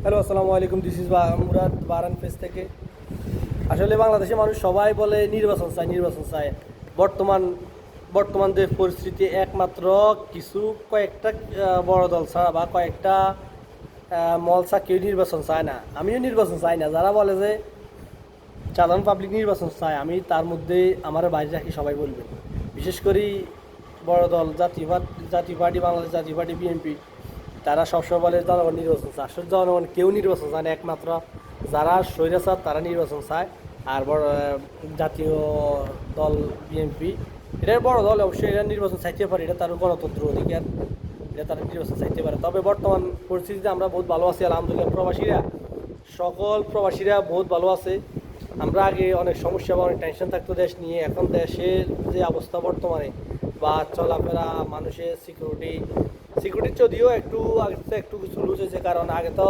Hello, আসসালামু আলাইকুম। This is Murad বারান face থেকে। আসলে বাংলাদেশের মানুষ সবাই বলে নির্বাচন চায়, নির্বাচন চায়। বর্তমান বর্তমান যে পরিস্থিতি, একমাত্র কিছু কয়েকটা বড় দল ছাড়া বা কয়েকটা মল ছাড়া কেউ নির্বাচন চায় না। আমিও নির্বাচন চাই না। যারা বলে যে সাধারণ পাবলিক নির্বাচন চায়, আমি তার মধ্যে আমার বাইরে রাখি, সবাই বলবে। বিশেষ করে বড় দল জাতীয় পার্টি, বাংলাদেশ জাতীয় পার্টি, বিএনপি, তারা সবসময় বলে জনগণ নির্বাচন চায়। আসলে জনগণ কেউ নির্বাচন চায় না, একমাত্র যারা স্বৈরাচার তারা নির্বাচন চায়। আর বড় জাতীয় দল বিএনপি, এটা বড় দল, অবশ্যই এটা নির্বাচন চাইতে পারে, এটা তার গণতন্ত্র অধিকার, এটা তারা নির্বাচন চাইতে পারে। তবে বর্তমান পরিস্থিতিতে আমরা বহুত ভালো আছি, আলহামদুলিল্লাহ। সকল প্রবাসীরা বহুত ভালো আছে। আমরা আগে অনেক সমস্যা বা অনেক টেনশন থাকতো দেশ নিয়ে, এখন দেশের যে অবস্থা বর্তমানে বা চলাফেরা, মানুষের সিকিউরিটি যদিও আগে তো একটু কিছু লুজ হয়েছে, কারণ আগে তো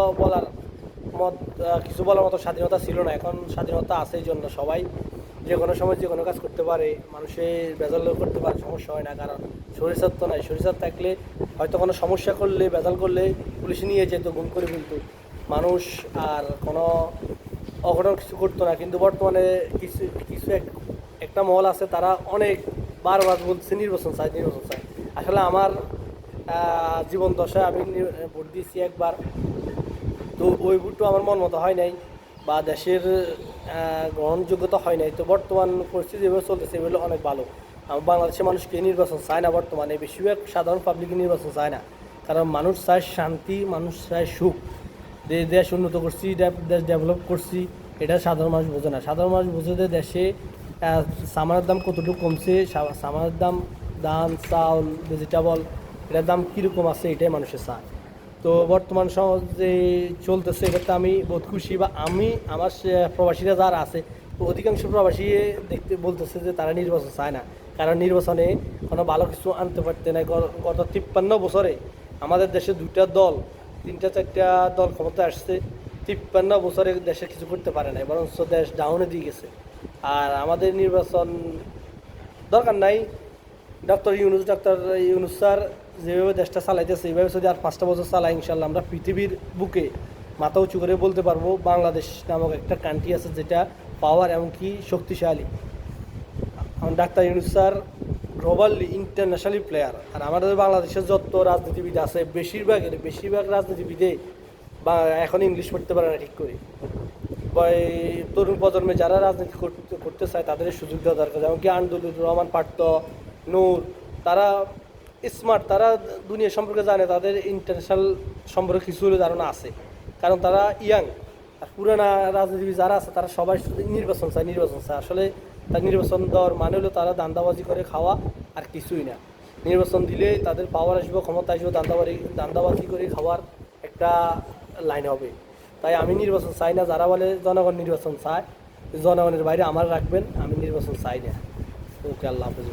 কিছু বলার মতো স্বাধীনতা ছিল না। এখন স্বাধীনতা আছে, এই জন্য সবাই যে কোনো সময় যে কোনো কাজ করতে পারে, মানুষের ভেজাল করতে পারে, সমস্যা হয় না। কারণ সরিষার তো নাই, সরিষার থাকলে হয়তো কোনো সমস্যা করলে, ভেজাল করলে পুলিশ নিয়ে যেত, গুম করে ফেলতো মানুষ, আর কোনো অঘটন কিছু করতো না। কিন্তু বর্তমানে কিছু কিছু একটা মহল আছে, তারা অনেক বারবার বলছে নির্বাচন চাই, নির্বাচন চাই। আসলে আমার জীবন দশায় আমি ভোট দিয়েছি একবার, তো ওই ভোটটা আমার মন মতো হয় নাই বা দেশের গ্রহণযোগ্যতা হয় নাই। তো বর্তমান পরিস্থিতি যেভাবে চলতেছে এগুলো অনেক ভালো। বাংলাদেশের মানুষকে নির্বাচন চায় না, বর্তমানে বেশিরভাগ সাধারণ পাবলিক নির্বাচন চায় না। কারণ মানুষ চায় শান্তি, মানুষ চায় সুখ। দেশ উন্নত করছি, দেশ ডেভেলপ করছি, এটা সাধারণ মানুষ বোঝে না। সাধারণ মানুষ বোঝে যে দেশে সামানের দাম কতটুকু কমছে, সামানের দাম, ধান, চাউল, ভেজিটেবল, এটার দাম কীরকম আছে, এটাই মানুষের চায়। তো বর্তমান সমাজে চলতেছে, এটাতে আমি বহুত খুশি। বা আমার প্রবাসীরা যারা আছে, তো অধিকাংশ প্রবাসী দেখতে বলতেছে যে তারা নির্বাচন চায় না, কারণ নির্বাচনে কোনো ভালো কিছু আনতে পারতে না। গত 53 বছরে আমাদের দেশে তিনটা চারটা দল ক্ষমতায় আসছে। 53 বছরে দেশে কিছু করতে পারে না, বরঞ্চ দেশ ডাউনে দিয়ে গেছে। আর আমাদের নির্বাচন দরকার নাই। ডাক্তার ইউনুস স্যার যেভাবে দেশটা চালাইতেছে, এইভাবে যদি আর 5টা বছর চালাই, ইনশাল্লাহ আমরা পৃথিবীর বুকে মাথা উঁচু করে বলতে পারবো বাংলাদেশ নামক একটা কান্ট্রি আছে যেটা পাওয়ার এমনকি শক্তিশালী। Doctor Yunus sir globally internationally player. আর আমাদের বাংলাদেশের যত রাজনীতিবিদ আছে, বেশিরভাগ রাজনীতিবিদে বা এখন ইংলিশ পড়তে পারে না ঠিক করে। বা এই তরুণ প্রজন্মে যারা রাজনীতি করতে চায় তাদের সুযোগ দেওয়া দরকার। যেমন কি আন্দুলুর রহমান পার্থ, নূর, তারা স্মার্ট, তারা দুনিয়া সম্পর্কে জানে, তাদের ইন্টারন্যাশনাল সম্পর্কে কিছু হলে ধারণা আছে, কারণ তারা ইয়াং। আর পুরানা রাজনীতিবিদ যারা আছে তারা সবাই শুধু নির্বাচন চায়। আসলে তার নির্বাচন দেওয়ার মানে হলো তারা দান্দাবাজি করে খাওয়া, আর কিছুই না। নির্বাচন দিলে তাদের পাওয়ার আসবে, ক্ষমতা আসবে, দান্দাবাজি করে খাওয়ার একটা লাইন হবে। তাই আমি নির্বাচন চাই না। যারা বলে জনগণ নির্বাচন চায়, জনগণের বাইরে আমার রাখবেন, আমি নির্বাচন চাই না। ওকে, আল্লাহ হাফেজ।